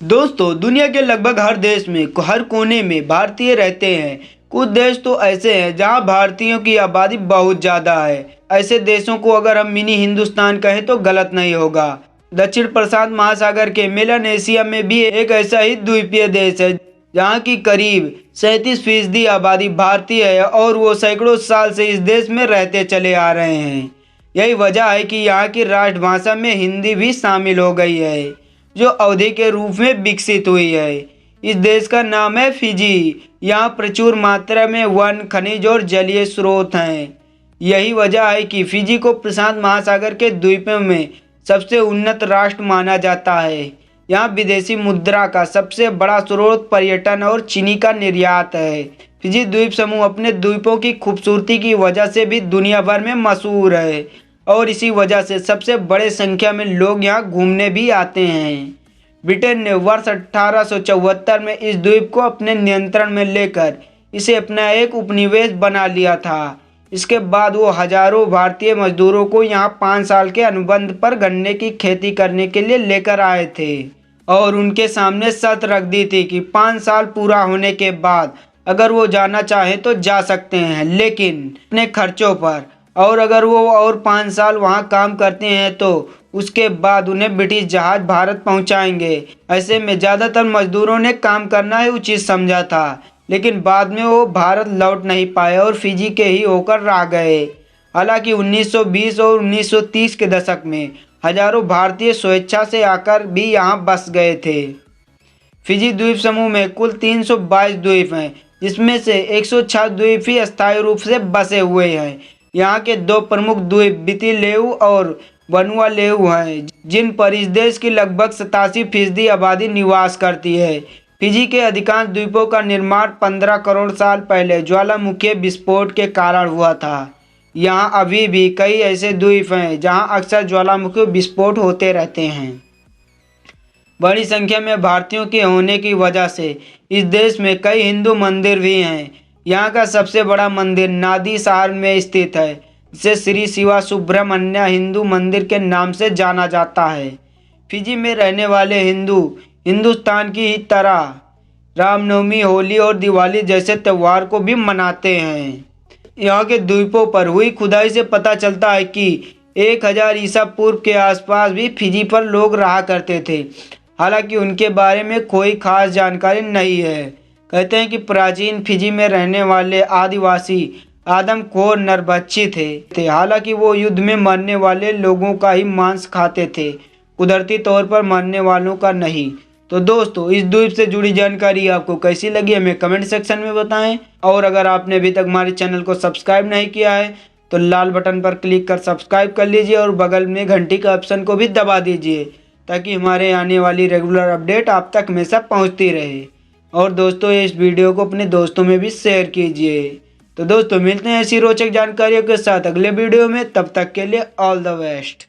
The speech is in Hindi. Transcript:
दोस्तों, दुनिया के लगभग हर देश में हर कोने में भारतीय रहते हैं। कुछ देश तो ऐसे हैं जहां भारतीयों की आबादी बहुत ज़्यादा है। ऐसे देशों को अगर हम मिनी हिंदुस्तान कहें तो गलत नहीं होगा। दक्षिण प्रशांत महासागर के मेलानेशिया में भी एक ऐसा ही द्वीपीय देश है जहां की करीब 37% आबादी भारतीय है और वो सैकड़ों साल से इस देश में रहते चले आ रहे हैं। यही वजह है कि यहाँ की राष्ट्रभाषा में हिंदी भी शामिल हो गई है, जो अवधि के रूप में विकसित हुई है। इस देश का नाम है फिजी। यहाँ प्रचुर मात्रा में वन, खनिज और जलीय स्रोत हैं। यही वजह है कि फिजी को प्रशांत महासागर के द्वीपों में सबसे उन्नत राष्ट्र माना जाता है। यहाँ विदेशी मुद्रा का सबसे बड़ा स्रोत पर्यटन और चीनी का निर्यात है। फिजी द्वीप समूह अपने द्वीपों की खूबसूरती की वजह से भी दुनिया भर में मशहूर है और इसी वजह से सबसे बड़े संख्या में लोग यहाँ घूमने भी आते हैं। ब्रिटेन ने वर्ष 1874 में इस द्वीप को अपने नियंत्रण में लेकर इसे अपना एक उपनिवेश बना लिया था। इसके बाद वो हजारों भारतीय मजदूरों को यहाँ 5 साल के अनुबंध पर गन्ने की खेती करने के लिए लेकर आए थे और उनके सामने शर्त रख दी थी कि 5 साल पूरा होने के बाद अगर वो जाना चाहे तो जा सकते हैं, लेकिन अपने खर्चों पर। और अगर वो और 5 साल वहाँ काम करते हैं तो उसके बाद उन्हें ब्रिटिश जहाज भारत पहुँचाएंगे। ऐसे में ज़्यादातर मजदूरों ने काम करना ही उचित समझा था, लेकिन बाद में वो भारत लौट नहीं पाए और फिजी के ही होकर रह गए। हालांकि 1920 और 1930 के दशक में हजारों भारतीय स्वेच्छा से आकर भी यहाँ बस गए थे। फिजी द्वीप समूह में कुल 322 द्वीप हैं, जिसमें से 106 द्वीप ही अस्थायी रूप से बसे हुए हैं। यहाँ के 2 प्रमुख द्वीप बितिलेउ और वनुआलेउ हैं, जिन पर इस देश की लगभग 87% आबादी निवास करती है। फिजी के अधिकांश द्वीपों का निर्माण 15 करोड़ साल पहले ज्वालामुखीय विस्फोट के कारण हुआ था। यहाँ अभी भी कई ऐसे द्वीप हैं जहाँ अक्सर ज्वालामुखी विस्फोट होते रहते हैं। बड़ी संख्या में भारतीयों के होने की वजह से इस देश में कई हिंदू मंदिर भी हैं। यहाँ का सबसे बड़ा मंदिर नादी शहर में स्थित है, जिसे श्री शिवा सुब्रमण्य हिंदू मंदिर के नाम से जाना जाता है। फिजी में रहने वाले हिंदू हिंदुस्तान की ही तरह रामनवमी, होली और दिवाली जैसे त्यौहार को भी मनाते हैं। यहाँ के द्वीपों पर हुई खुदाई से पता चलता है कि 1000 ईसा पूर्व के आसपास भी फिजी पर लोग रहा करते थे। हालांकि उनके बारे में कोई खास जानकारी नहीं है। कहते हैं कि प्राचीन फिजी में रहने वाले आदिवासी आदमखोर नरभक्षी थे। हालांकि वो युद्ध में मरने वाले लोगों का ही मांस खाते थे, कुदरती तौर पर मरने वालों का नहीं। तो दोस्तों, इस द्वीप से जुड़ी जानकारी आपको कैसी लगी हमें कमेंट सेक्शन में बताएं। और अगर आपने अभी तक हमारे चैनल को सब्सक्राइब नहीं किया है तो लाल बटन पर क्लिक कर सब्सक्राइब कर लीजिए और बगल में घंटी का ऑप्शन को भी दबा दीजिए, ताकि हमारे आने वाली रेगुलर अपडेट आप तक हमेशा पहुंचती रहे। और दोस्तों, इस वीडियो को अपने दोस्तों में भी शेयर कीजिए। तो दोस्तों, मिलते हैं ऐसी रोचक जानकारियों के साथ अगले वीडियो में। तब तक के लिए ऑल द बेस्ट।